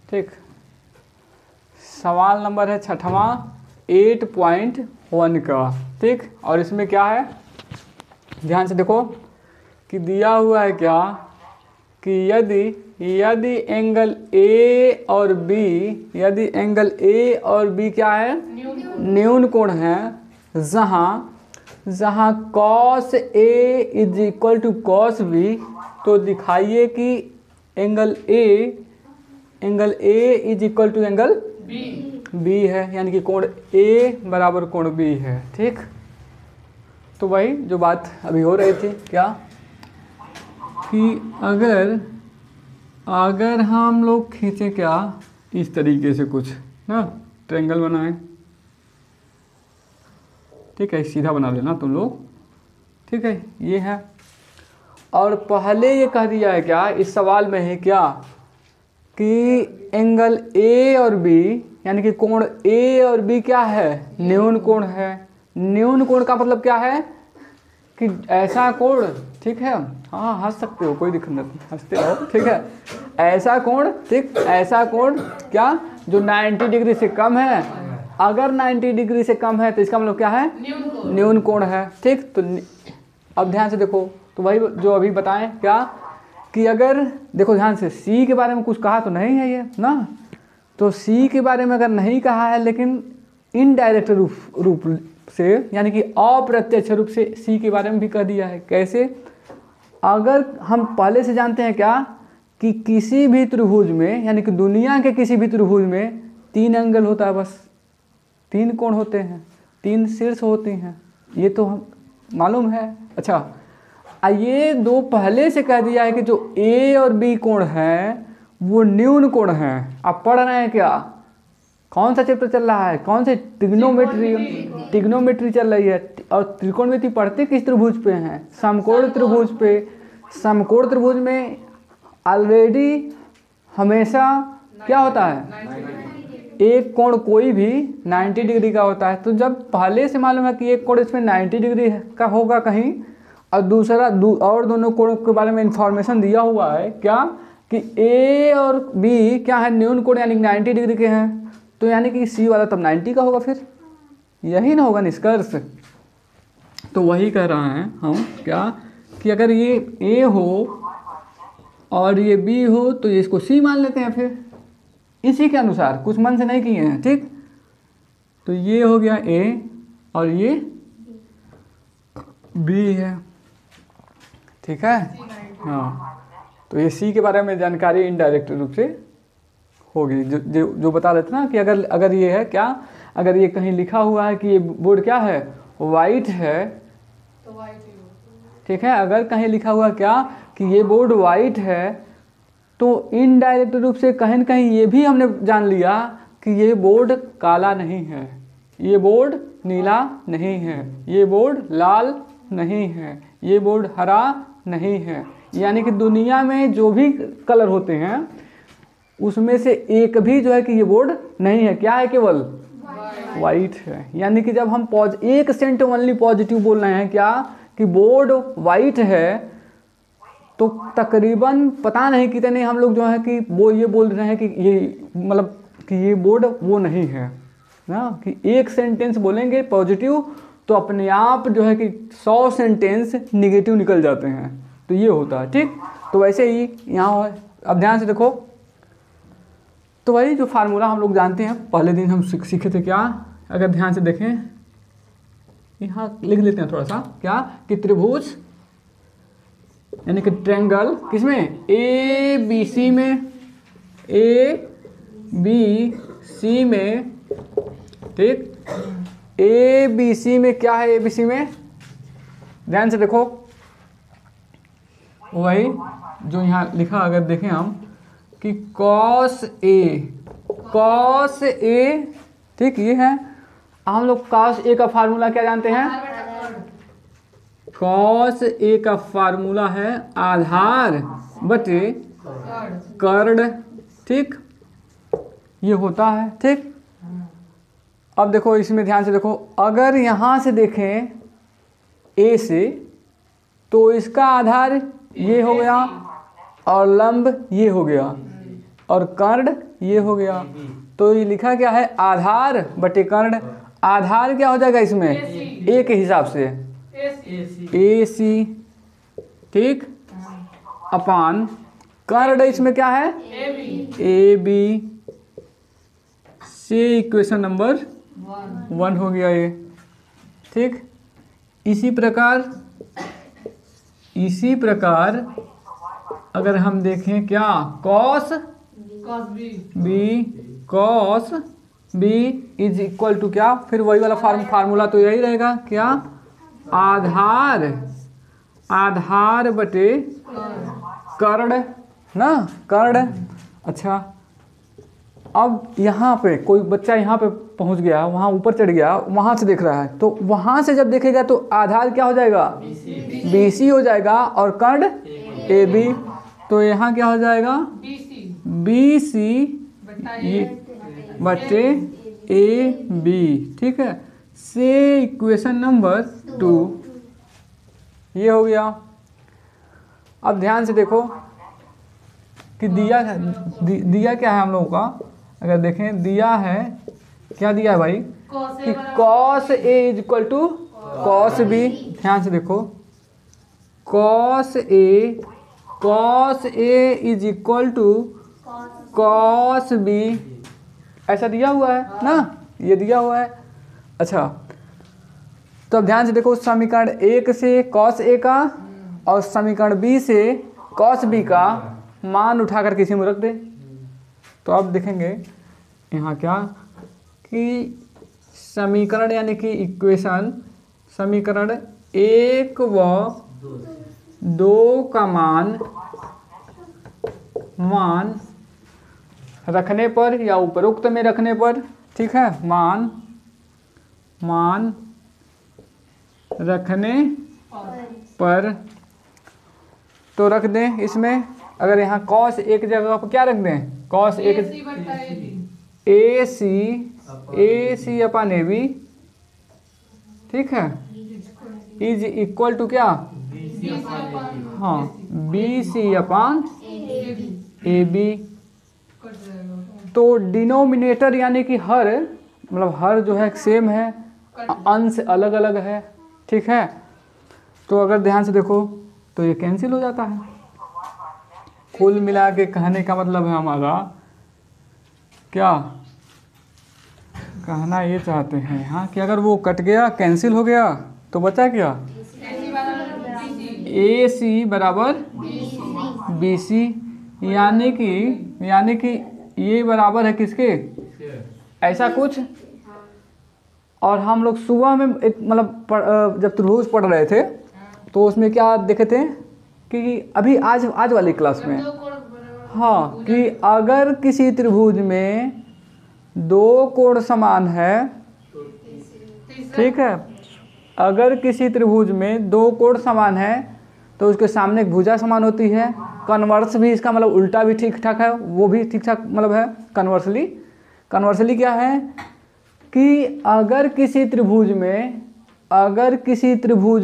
ठीक। सवाल नंबर है 6वां 8.1 का। ठीक, और इसमें क्या है, ध्यान से देखो कि दिया हुआ है क्या कि यदि एंगल ए और बी, यदि एंगल ए और बी क्या है, न्यून कोण है, जहाँ cos A is equal to cos B, तो दिखाइए कि angle A is equal to angle B है, यानी कि कोण ए बराबर कोण बी है। ठीक, तो वही जो बात अभी हो रही थी क्या कि अगर हम लोग खींचे क्या इस तरीके से कुछ ना, ट्रायंगल बनाएं, ठीक है, सीधा बना लेना तुम लोग, ठीक है, ये है। और पहले ये कह दिया है क्या इस सवाल में है क्या कि एंगल ए और बी, यानी कि कोण ए और बी क्या है, न्यून कोण है। न्यून कोण का मतलब क्या है कि ऐसा कोण, ठीक है, हाँ हंस सकते हो, कोई दिक्कत नहीं, हंसते रहो, ठीक है, ऐसा कोण, ठीक, ऐसा कोण क्या जो 90 डिग्री से कम है, अगर 90 डिग्री से कम है तो इसका मतलब क्या है, न्यून कोण है। ठीक, तो अब ध्यान से देखो, तो वही जो अभी बताएं क्या कि अगर देखो ध्यान से, सी के बारे में कुछ कहा तो नहीं है ये ना, तो सी के बारे में अगर नहीं कहा है लेकिन इनडायरेक्ट रूप से, यानी कि अप्रत्यक्ष रूप से सी के बारे में भी कह दिया है। कैसे, अगर हम पहले से जानते हैं क्या कि किसी भी त्रिभुज में, यानी कि दुनिया के किसी भी त्रिभुज में 3 एंगल होता है, बस 3 कोण होते हैं, 3 शीर्ष होती हैं, ये तो हम मालूम है। अच्छा, ये दो पहले से कह दिया है कि जो ए और बी कोण है वो न्यून कोण है। आप पढ़ रहे हैं क्या, कौन सा चैप्टर चल रहा है, कौन से, ट्रिग्नोमेट्री चल रही है। और त्रिकोणमिति पढ़ते किस त्रिभुज पे हैं, समकोण त्रिभुज पे। समकोण त्रिभुज में ऑलरेडी हमेशा क्या होता है, एक कोण कोई भी 90 डिग्री का होता है। तो जब पहले से मालूम है कि एक कोण इसमें 90 डिग्री का होगा कहीं, और दूसरा और दोनों कोणों के बारे में इंफॉर्मेशन दिया हुआ है क्या कि ए और बी क्या है, न्यून कोण यानी 90 डिग्री के हैं, तो यानी कि सी वाला तब 90 का होगा, फिर यही ना होगा निष्कर्ष। तो वही कह रहे हैं हम क्या कि अगर ये ए हो और ये बी हो तो ये इसको सी मान लेते हैं, फिर इसी के अनुसार, कुछ मन से नहीं किए हैं। ठीक, तो ये हो गया ए और ये बी है, ठीक है, हाँ। तो ये सी के बारे में जानकारी इनडायरेक्ट रूप से होगी, जो बता देते ना कि अगर ये है क्या, अगर ये कहीं लिखा हुआ है कि ये बोर्ड क्या है, वाइट है, तो वाइट, ठीक है, अगर कहीं लिखा हुआ क्या कि ये बोर्ड वाइट है, तो इनडायरेक्ट रूप से कहीं न कहीं ये भी हमने जान लिया कि ये बोर्ड काला नहीं है, ये बोर्ड नीला नहीं है, ये बोर्ड लाल नहीं है, ये बोर्ड हरा नहीं है। यानी कि दुनिया में जो भी कलर होते हैं उसमें से एक भी जो है कि ये बोर्ड नहीं है, क्या है, केवल वाइट है। यानी कि जब हम 1% ओनली पॉजिटिव बोल रहे हैं क्या कि बोर्ड वाइट है, तो तकरीबन पता नहीं कितने हम लोग जो है कि वो ये बोल रहे हैं कि ये मतलब कि ये बोर्ड वो नहीं है ना, कि एक सेंटेंस बोलेंगे पॉजिटिव तो अपने आप जो है कि 100 सेंटेंस निगेटिव निकल जाते हैं, तो ये होता है। ठीक, तो वैसे ही यहाँ अब ध्यान से देखो, तो वही जो फार्मूला हम लोग जानते हैं, पहले दिन हम सीखे थे क्या, अगर ध्यान से देखें यहाँ लिख लेते हैं थोड़ा सा क्या कि त्रिभुज यानी कि ट्रायंगल किसमें, ए बी सी में, ए बी सी में, ठीक, ए बी सी में क्या है, ए बी सी में ध्यान से देखो, वही जो यहाँ लिखा, अगर देखें हम कि कॉस ए, ठीक, ये है। हम लोग कॉस ए का फार्मूला क्या जानते हैं, कॉस ए का फार्मूला है आधार बटे कर्ण, ठीक, ये होता है। ठीक, अब देखो इसमें ध्यान से देखो, अगर यहाँ से देखें ए से तो इसका आधार ये हो गया और लंब ये हो गया, और कर्ण ये हो गया। तो ये लिखा क्या है, आधार बटे कर्ण। आधार क्या हो जाएगा इसमें, ए के हिसाब से ए सी, ठीक, अपान कर्ण इसमें क्या है ए बी, से इक्वेशन नंबर 1 हो गया ये, ठीक। इसी प्रकार अगर हम देखें क्या, cos B is equal to क्या, फिर वही वाला फार्मूला तो यही रहेगा क्या, आधार बटे कर्ण ना, कर्ण। अच्छा, अब यहाँ पे कोई बच्चा यहाँ पे पहुँच गया, वहाँ ऊपर चढ़ गया, वहाँ से देख रहा है, तो वहाँ से जब देखेगा तो आधार क्या हो जाएगा, BC हो जाएगा, और कर्ण AB। तो यहाँ क्या हो जाएगा, BC बटे AB, ठीक है। से इक्वेशन नंबर 2 ये हो गया। अब ध्यान से देखो कि दिया क्या है हम लोगों का, अगर देखें दिया है, क्या दिया है भाई, कि cos A is equal to cos B. ध्यान से देखो, cos A is equal to cos B, ऐसा दिया हुआ है ना, ये दिया हुआ है। अच्छा, तो अब ध्यान से देखो, समीकरण 1 से कॉस ए का और समीकरण बी से कॉस बी का मान उठाकर किसी में रख दे। तो अब देखेंगे यहाँ क्या, कि समीकरण यानी कि इक्वेशन, समीकरण 1 व 2 का मान रखने पर या उपरोक्त में रखने पर, ठीक है, मान रखने पर तो रख दें इसमें। अगर यहाँ कॉस एक जगह पर क्या रख दें, कॉस एक ए सी अपन ए बी, ठीक है, इज इक्वल टू क्या, हाँ, बी सी अपन ए बी। तो डिनोमिनेटर यानी कि हर, मतलब हर जो है सेम है, अंश अलग अलग है, ठीक है। तो अगर ध्यान से देखो तो ये कैंसिल हो जाता है। कुल मिला के कहने का मतलब है हमारा क्या, कहना ये चाहते हैं यहाँ कि अगर वो कट गया, कैंसिल हो गया, तो बचा क्या, ए सी बराबर बी सी, यानी कि ये बराबर है किसके, ऐसा कुछ। और हम लोग सुबह में एक मतलब जब त्रिभुज पढ़ रहे थे तो उसमें क्या देखे थे कि अभी आज वाली क्लास में, हाँ, कि अगर किसी त्रिभुज में 2 कोण समान है, ठीक है, अगर किसी त्रिभुज में 2 कोण समान है तो उसके सामने एक भुजा समान होती है। कन्वर्स भी इसका मतलब उल्टा भी ठीक ठाक है, वो भी ठीक ठाक मतलब है। कन्वर्सली क्या है कि अगर किसी त्रिभुज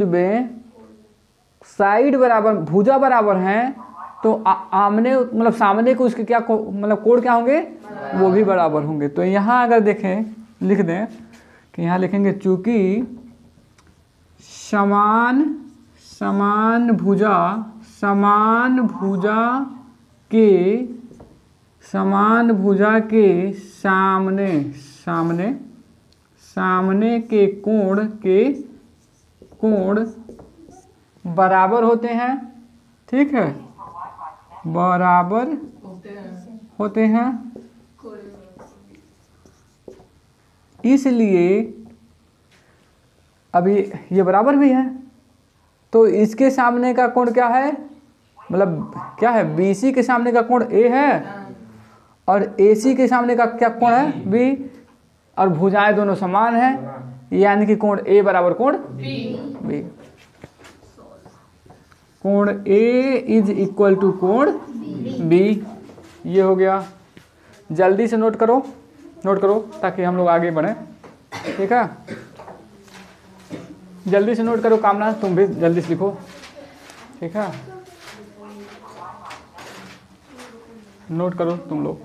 में साइड बराबर, भुजा बराबर हैं, तो आमने मतलब सामने को उसके क्या मतलब कोण क्या होंगे, वो भी बराबर होंगे। तो यहाँ अगर देखें, लिख दें कि यहाँ लिखेंगे चूंकि समान भुजा के सामने के कोण बराबर होते हैं, ठीक है, बराबर होते हैं, इसलिए अभी ये बराबर भी है। तो इसके सामने का कोण क्या है, मतलब क्या है, BC के सामने का कोण A है और AC के सामने का क्या कोण है, B, और भुजाएं दोनों समान हैं, यानी कि कोण A बराबर कोण B। कोण A इज इक्वल टू कोण B, ये हो गया। जल्दी से नोट करो ताकि हम लोग आगे बढ़ें, ठीक है। जल्दी से नोट करो, कामना तुम भी जल्दी से लिखो, ठीक है। नोट करो तुम लोग।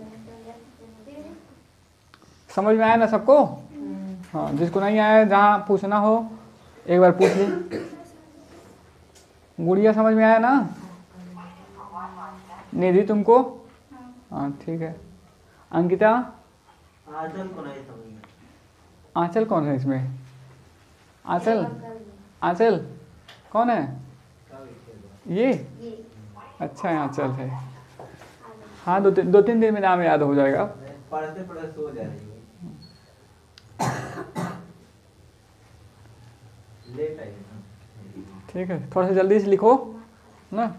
समझ में आया ना सबको? हाँ, जिसको नहीं आया जहाँ पूछना हो एक बार पूछ ली। गुड़िया समझ में आया ना? निधि तुमको? हाँ ठीक है। अंकिता? आंचल कौन है इसमें? आंचल? आंचल कौन है? ये? अच्छा है, आंचल है। हाँ, दो तीन दिन में नाम याद हो जाएगा। पढ़ते पढ़ते सो जा रही है। लेट आई ना। ठीक है, थोड़ा सा जल्दी से लिखो ना।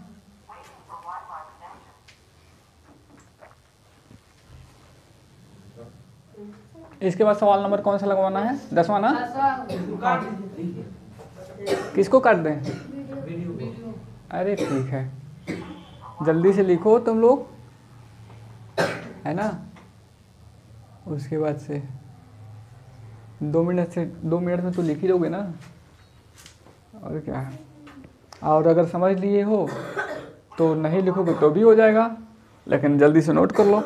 इसके बाद सवाल नंबर कौन सा लगवाना है? 10वां ना? किसको काट दें? अरे ठीक है, जल्दी से लिखो तुम लोग, है ना। उसके बाद से 2 मिनट में तो लिख ही लोगे ना, और क्या है। और अगर समझ लिए हो तो नहीं लिखोगे तो भी हो जाएगा, लेकिन जल्दी से नोट कर लो।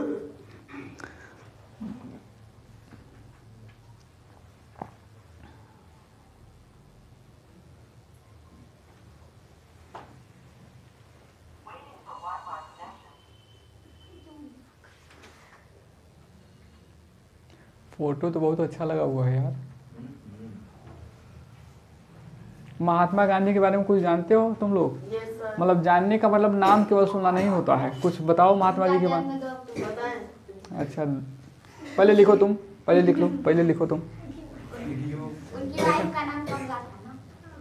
फोटो तो बहुत अच्छा लगा हुआ है यार। महात्मा गांधी के बारे में कुछ जानते हो तुम लोग? मतलब जानने का मतलब नाम केवल सुनना नहीं होता है, कुछ बताओ महात्मा जी के बारे में। अच्छा, पहले लिखो तुम, पहले लिख लो, पहले लिखो तुम। उनकी वाइफ का नाम कमला था ना?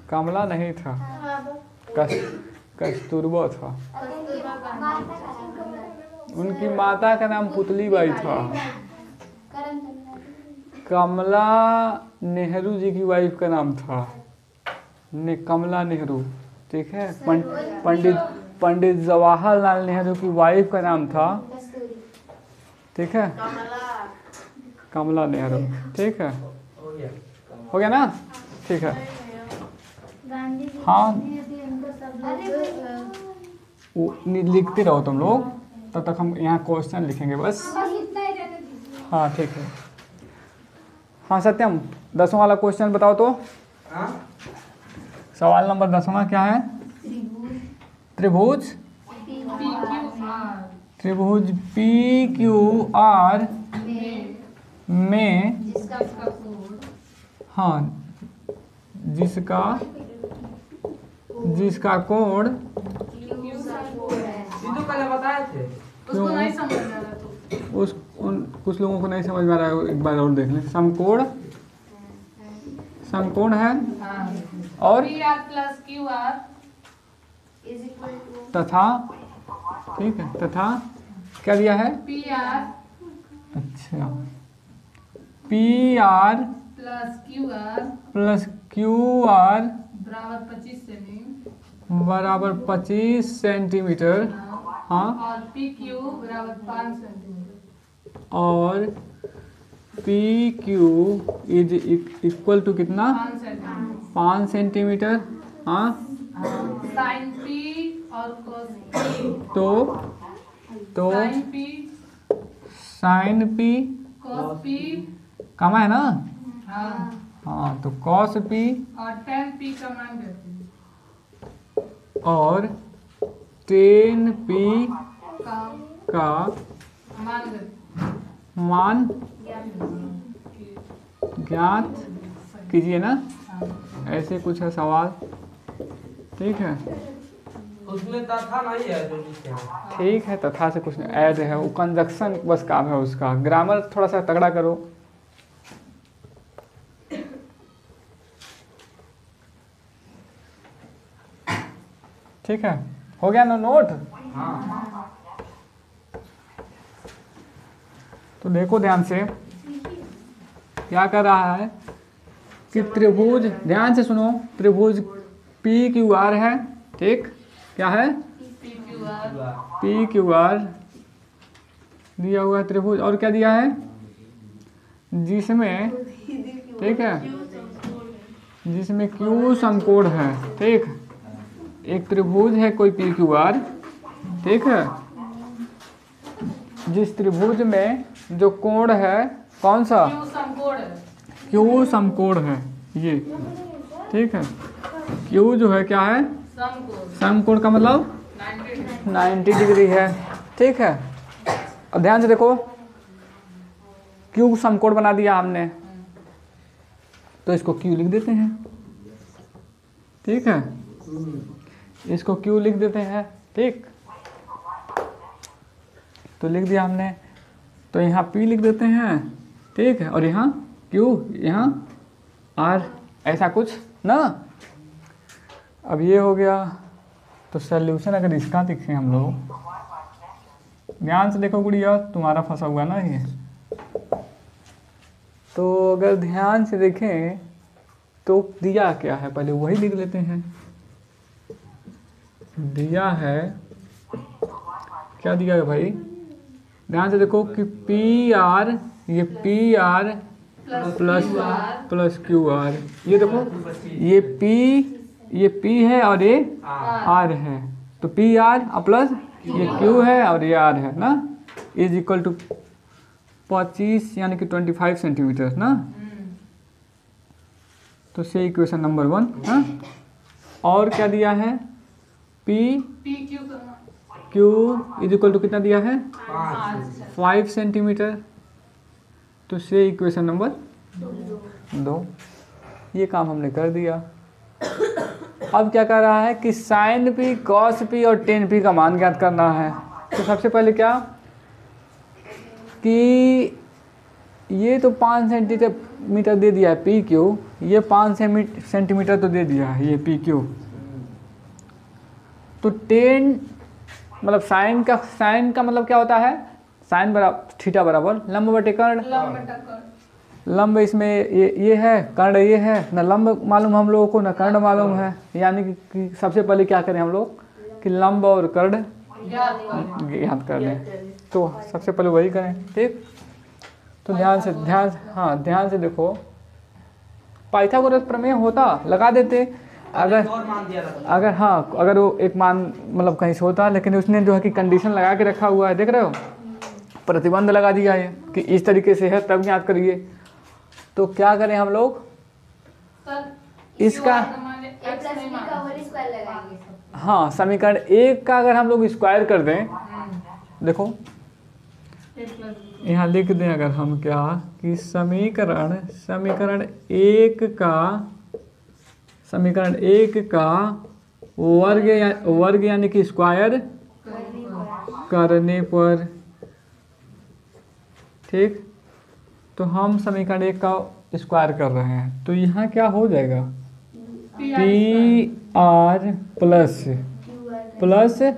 कमला नहीं था, कस्तूरबा था। उनकी माता का नाम पुतली बाई था। कमला नेहरू जी की वाइफ का नाम था कमला नेहरू, ठीक है। पंडित जवाहरलाल नेहरू की वाइफ का नाम था, ठीक है, कमला नेहरू, ठीक है। हो गया ना? ठीक है। हाँ, लिखते रहो तुम लोग, तब तक हम यहाँ क्वेश्चन लिखेंगे बस। हाँ ठीक है। हाँ सत्यम, 10वां वाला क्वेश्चन बताओ तो। सवाल नंबर 10वां क्या है? त्रिभुज पी क्यू आर में, हाँ, जिसका कोण, पहले बताए थे, उसको नहीं समझ में आ रहा तो कुछ लोगों को नहीं समझ में आ रहा है, एक बार और देख लें। समकोण है, और PR प्लस QR तथा, ठीक है, तथा क्या दिया है? PR अच्छा, PR प्लस QR बराबर 25 सेंटीमीटर बराबर 25 सेंटीमीटर, हाँ, और PQ बराबर 5 सेंटीमीटर, और PQ इज इक्वल टू कितना? 5 सेंटीमीटर, हाँ। साइन P और cos P, तो साइन P cos P, कमा है ना? हाँ, हाँ, तो cos P और tan P का मान देते हैं, और tan P का मान देते हैं, मान ज्ञात कीजिए ना। ऐसे कुछ है सवाल, ठीक है। उसमें तथा नहीं है जो लिखे हैं। ठीक है, तथा से कुछ नहीं, ऐड है, वो कंजक्शन बस काम है उसका। ग्रामर थोड़ा सा तगड़ा करो। ठीक है, हो गया ना नोट? हाँ। तो देखो ध्यान से, क्या कर रहा है कि त्रिभुज, ध्यान से सुनो, त्रिभुज PQR है, ठीक, क्या है? PQR दिया हुआ है त्रिभुज, और क्या दिया है? जिसमें, ठीक है, जिसमें Q समकोण है, ठीक। एक त्रिभुज है कोई PQR, ठीक है, जिस त्रिभुज में जो कोण है कौन सा, क्यों समकोण है। क्यू समकोण है ये, ठीक है। क्यू जो है क्या है, समकोण समकोण का मतलब 90 डिग्री है, ठीक है। अब ध्यान से देखो, क्यू समकोण बना दिया हमने, तो इसको क्यू लिख देते हैं, ठीक है। इसको क्यू लिख देते हैं, ठीक। तो लिख दिया हमने, तो यहाँ पी लिख देते हैं, ठीक है। और यहाँ क्यू, यहाँ आर, ऐसा कुछ ना। अब ये हो गया। तो सॉल्यूशन अगर इसका दिखें हम लोग, ध्यान से देखो गुड़िया, तुम्हारा फंसा हुआ ना ये। तो अगर ध्यान से देखें तो दिया क्या है, पहले वही लिख लेते हैं। दिया है, क्या दिया है भाई, ध्यान से देखो कि पी आर, ये P R plus Q are, ये देखो ये पी है और ये आर है, तो पी आर प्लस ये क्यू है और ये आर है ना, इज इक्वल टू 25 यानी कि 25 सेंटीमीटर ना। तो से इक्वेशन नंबर 1 हाँ। और क्या दिया है, P Q is equal to कितना दिया है, 5 सेंटीमीटर। तो से इक्वेशन नंबर 2। ये काम हमने कर दिया। अब क्या कर रहा है कि साइन पी, कॉस पी और टेन पी का मान ज्ञात करना है। तो सबसे पहले क्या कि ये तो 5 सेंटीमीटर दे दिया है पी क्यू, ये 5 सेंटीमीटर तो दे दिया है ये पी क्यू। तो टेन मतलब साइन का मतलब क्या होता है, साइन बराबर थीटा बराबर लंब बटे कर्ण। लंब इसमें ये है, कर्ण ये है ना, लंब मालूम हम लोगों को ना कर्ण मालूम है, यानी कि सबसे पहले क्या करें हम लोग कि लंब और कर्ण ज्ञात कर लें। तो सबसे पहले वही करें, ठीक। तो ध्यान से देखो, पाइथागोरस प्रमेय होता लगा देते, अगर वो एक मान मतलब कहीं से होता, लेकिन उसने जो है कि कंडीशन लगा के रखा हुआ है, देख रहे हो, प्रतिबंध लगा दिया है कि इस तरीके से है तब याद करिए। तो क्या करें हम लोग, इसका हाँ समीकरण 1 का अगर हम लोग स्क्वायर कर दें, देखो यहाँ लिख दें अगर हम क्या कि समीकरण 1 का वर्ग यानी कि स्क्वायर करने पर, ठीक। तो हम समीकरण 1 का स्क्वायर कर रहे हैं, तो यहाँ क्या हो जाएगा, पी आर प्लस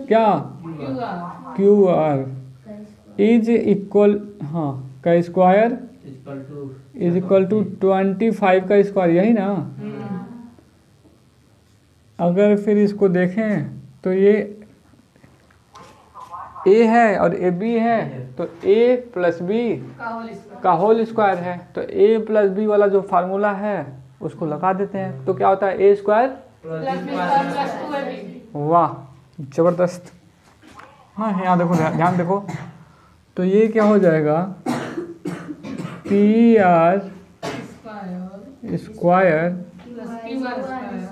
क्या क्यू आर इज इक्वल का स्क्वायर इज इक्वल टू 25 का स्क्वायर, यही ना। अगर फिर इसको देखें तो ये ए है और ए बी है, तो ए प्लस बी का होल स्क्वायर है। तो ए प्लस बी वाला जो फार्मूला है उसको लगा देते हैं, तो क्या होता है ए स्क्वायर, वाह जबरदस्त। हाँ यहाँ देखो, ध्यान देखो, तो ये क्या हो जाएगा, P R square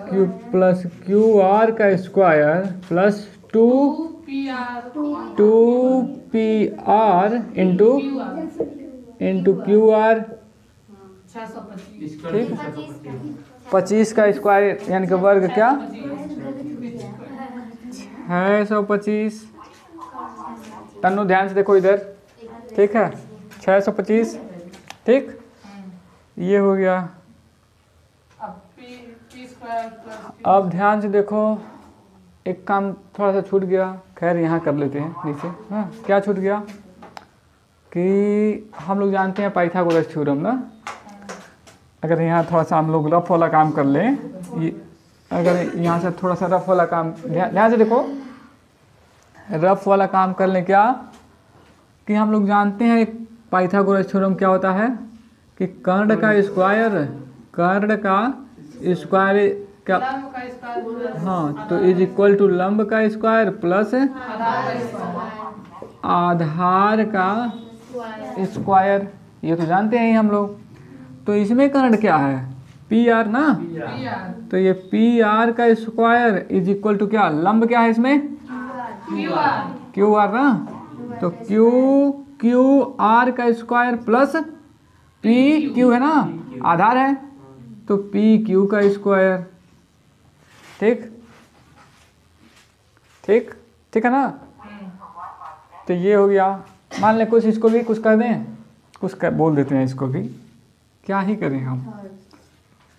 Q plus Q R का square plus 2 P R into Q R, ठीक। 25 का स्क्वायर यानी कि वर्ग क्या 625। तन्नू ध्यान से देखो इधर, ठीक है, 625, ठीक। ये हो गया। अब ध्यान से देखो, एक काम थोड़ा सा छूट गया, खैर यहाँ कर लेते हैं नीचे। हाँ क्या छूट गया कि हम लोग जानते हैं पाइथागोरस थ्योरम ना। अगर यहाँ थोड़ा सा हम लोग रफ वाला काम कर लें, अगर यहाँ से थोड़ा सा रफ वाला काम, ध्यान से देखो, रफ वाला काम कर लें क्या कि हम लोग जानते हैं पाइथागोरस थ्योरम क्या होता है कि कर्ण का स्क्वायर क्या, हाँ, तो इज इक्वल टू लंब का स्क्वायर प्लस आधार का स्क्वायर, ये तो जानते हैं ही हम लोग। तो इसमें करंट क्या है, पी आर ना, तो ये पी आर का स्क्वायर इज इक्वल टू क्या, लंब क्या है इसमें, क्यू आर ना, तो क्यू आर का स्क्वायर प्लस पी क्यू है ना, आधार है, तो पी क्यू का स्क्वायर। ठीक ठीक ठीक है ना। तो ये हो गया। मान लें कुछ इसको भी कुछ कर दें, कुछ कर बोल देते हैं इसको भी, क्या ही करें हम,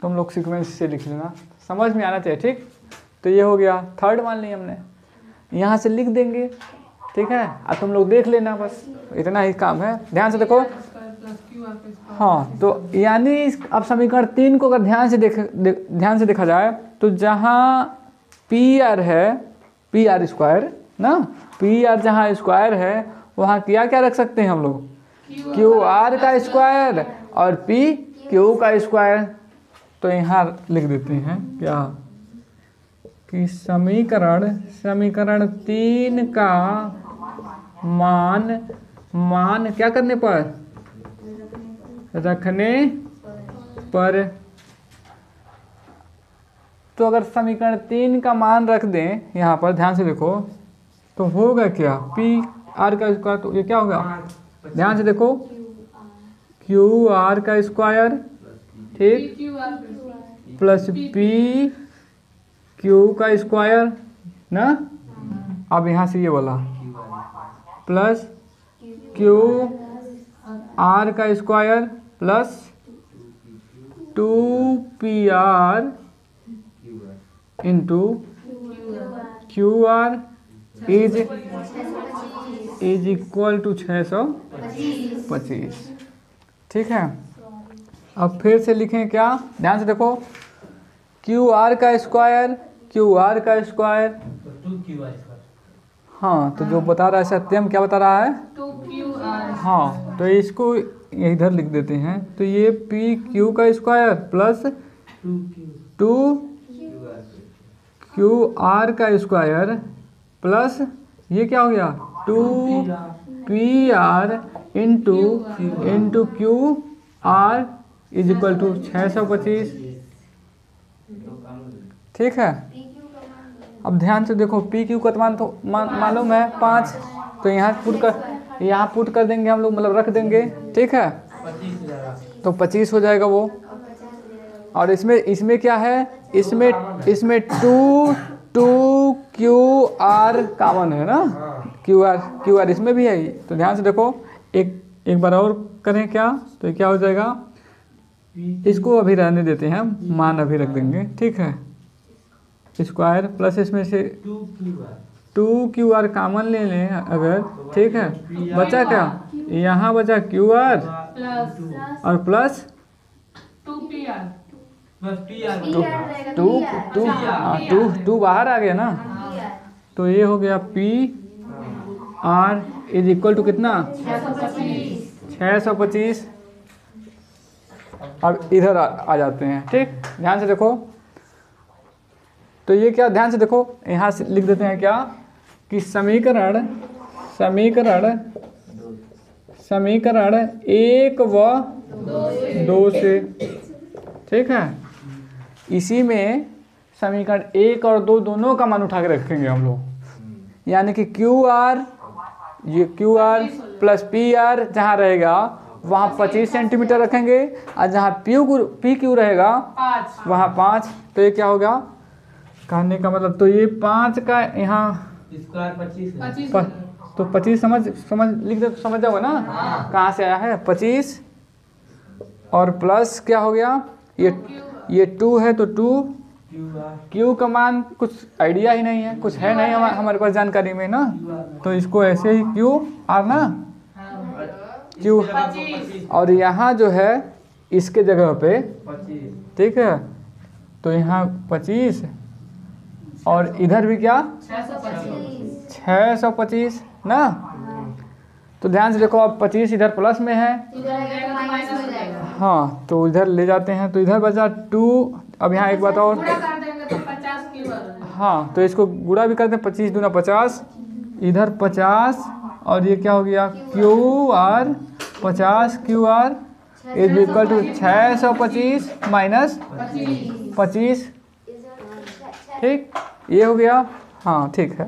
तुम लोग सीक्वेंस से लिख लेना, समझ में आना चाहिए। ठीक, तो ये हो गया थर्ड मान लिया हमने, यहाँ से लिख देंगे। ठीक है, अब तुम लोग देख लेना, बस इतना ही काम है। ध्यान से देखो। हाँ, तो यानी अब समीकरण 3 को अगर ध्यान से देखा जाए तो जहाँ पी आर है, पी आर स्क्वायर ना, पी आर जहाँ स्क्वायर है वहाँ क्या क्या रख सकते हैं हम लोग, क्यू आर का स्क्वायर और पी क्यू का स्क्वायर। तो यहाँ लिख देते हैं क्या कि समीकरण 3 का मान क्या करने पर, रखने पर। तो अगर समीकरण 3 का मान रख दें यहाँ पर, ध्यान से देखो, तो होगा क्या, पी आर का स्क्वायर, तो ये क्या होगा, ध्यान से देखो, क्यू आर का स्क्वायर, ठीक, प्लस पी क्यू का स्क्वायर ना। अब यहाँ से ये बोला प्लस क्यू आर का square plus 2PR into Q R is equal to 625। ठीक है, अब फिर से लिखें क्या, ध्यान से देखो, क्यू आर का स्क्वायर, हाँ, तो जो बता रहा है सत्यम क्या बता रहा है, हाँ, तो इसको इधर लिख देते हैं। तो ये पी क्यू का स्क्वायर प्लस 2QR का स्क्वायर प्लस ये क्या हो गया 2PR into QR is equal to 625। ठीक है, अब ध्यान से देखो, पी क्यू का मान तो मालूम है 5, तो यहाँ पुट कर देंगे हम लोग, मतलब रख देंगे। ठीक है, तो 25 हो जाएगा वो। और इसमें क्या है, इसमें 2QR कॉमन है ना, QR इसमें भी है। तो ध्यान से देखो, एक बार और करें क्या, तो ये क्या हो जाएगा, इसको अभी रहने देते हैं, मान अभी रख देंगे। ठीक है, स्क्वायर प्लस इसमें से 2QR कॉमन ले लें अगर, ठीक है, बचा क्या, यहाँ बचा QR और प्लस 2 बाहर आ गया ना, तो ये हो गया PR इज इक्वल टू कितना, 625। अब इधर आ जाते हैं। ठीक, ध्यान से देखो, तो ये क्या, ध्यान से देखो, यहाँ से लिख देते हैं क्या कि समीकरण 1 व 2 से। ठीक है, इसी में समीकरण 1 और 2 दोनों का मान उठा के रखेंगे हम लोग, यानी कि QR प्लस PR जहाँ रहेगा वहाँ 25 सेंटीमीटर रखेंगे, और जहाँ PQ रहेगा वहाँ 5। तो ये क्या होगा, कहने का मतलब, तो ये 5 का यहाँ स्क्वायर 25 तो 25 समझ लिख दे, समझ जाओगे ना कहाँ से आया है 25, और प्लस क्या हो गया, ये 2 है, तो 2 क्यू का मान कुछ आइडिया ही नहीं है, कुछ है नहीं हमारे पास जानकारी में ना, तो इसको ऐसे ही QR ना, क्यू, और यहाँ जो है इसके जगह पे, ठीक है, तो यहाँ 25 और इधर भी क्या 625 ना। तो ध्यान से देखो, अब 25 इधर प्लस में है, हाँ, तो इधर ले जाते हैं, तो इधर बचा 2। अब यहाँ एक बात और, हाँ, तो इसको गुणा भी करते हैं, 25 दूना 50, इधर 50 और ये क्या हो गया Q R 50 Q R is equal to 625 minus 25। ठीक, ये हो गया। हाँ ठीक है,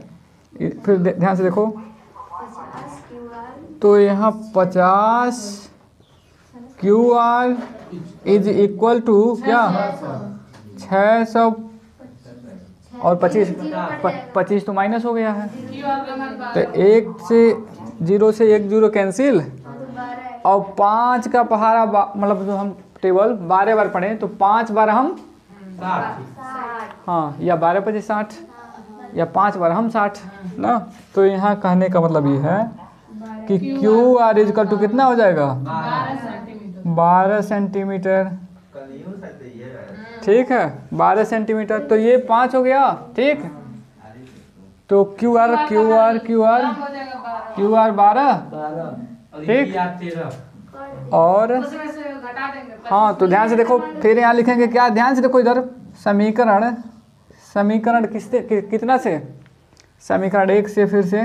फिर ध्यान से देखो 50 QR तो यहाँ 50 Q R is equal to क्या 600 और 25 तो माइनस हो गया है। तो 1 से 0 से 1 0 कैंसिल, और 5 का पहाड़ा मतलब जो हम टेबल 12 बार पढ़े तो 5 बार हम 60 हाँ, या 12 25 60 या 5 बार हम 60 ना। तो यहाँ कहने का मतलब ये है कि क्यू आर इजकल टू कितना हो जाएगा 12 सेंटीमीटर। ठीक है, 12 सेंटीमीटर, तो ये 5 हो गया। ठीक, तो क्यू आर 12। ठीक, और हाँ तो ध्यान से देखो, फिर यहाँ लिखेंगे क्या, ध्यान से देखो इधर समीकरण कितना से, समीकरण 1 से, फिर से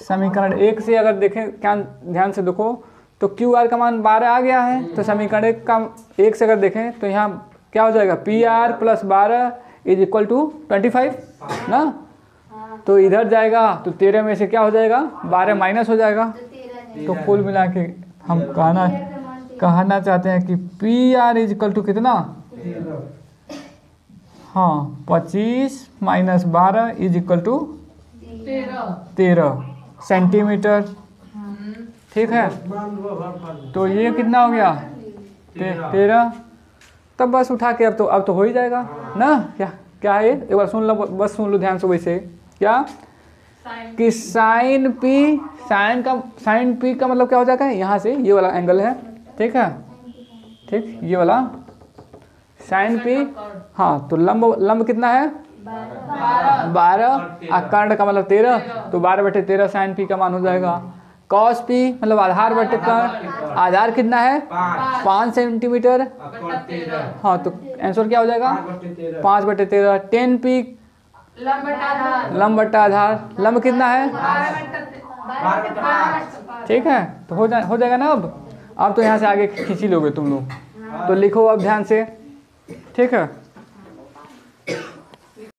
समीकरण 1 से अगर देखें क्या ध्यान से देखो तो क्यू आर का मान 12 आ गया है। तो समीकरण 1 से अगर देखें तो यहाँ क्या हो जाएगा P R plus 12 is equal to 25 ना। तो इधर जाएगा तो 13 में से क्या हो जाएगा 12 माइनस हो जाएगा। तो कुल मिला के हम कहना चाहते हैं कि P R is equal to कितना, हाँ 25 minus 12 is equal to 13 centimetre. ठीक है, तो ये कितना हो गया 13। तब बस उठा के अब तो हो ही जाएगा ना। क्या है, एक बार सुन लो, बस सुन लो ध्यान से। वैसे क्या कि साइन पी का मतलब क्या हो जाएगा, यहाँ से ये वाला एंगल है। ठीक है, ठीक, ये वाला साइन पी। हाँ, तो लंब कितना है 12 और कर्ण का मतलब 13, तो 12/13 साइन पी का मान हो जाएगा। कॉस पी मतलब आधार बटे कर्ण, आधार कितना है 5 सेंटीमीटर। हाँ, तो आंसर क्या हो जाएगा 5/13। 10 पी लंब बटा आधार, लंब कितना है। ठीक है, तो हो जाएगा ना। अब तो यहाँ से आगे खींची लोगे तुम लोग, तो लिखो अब ध्यान से। ठीक है।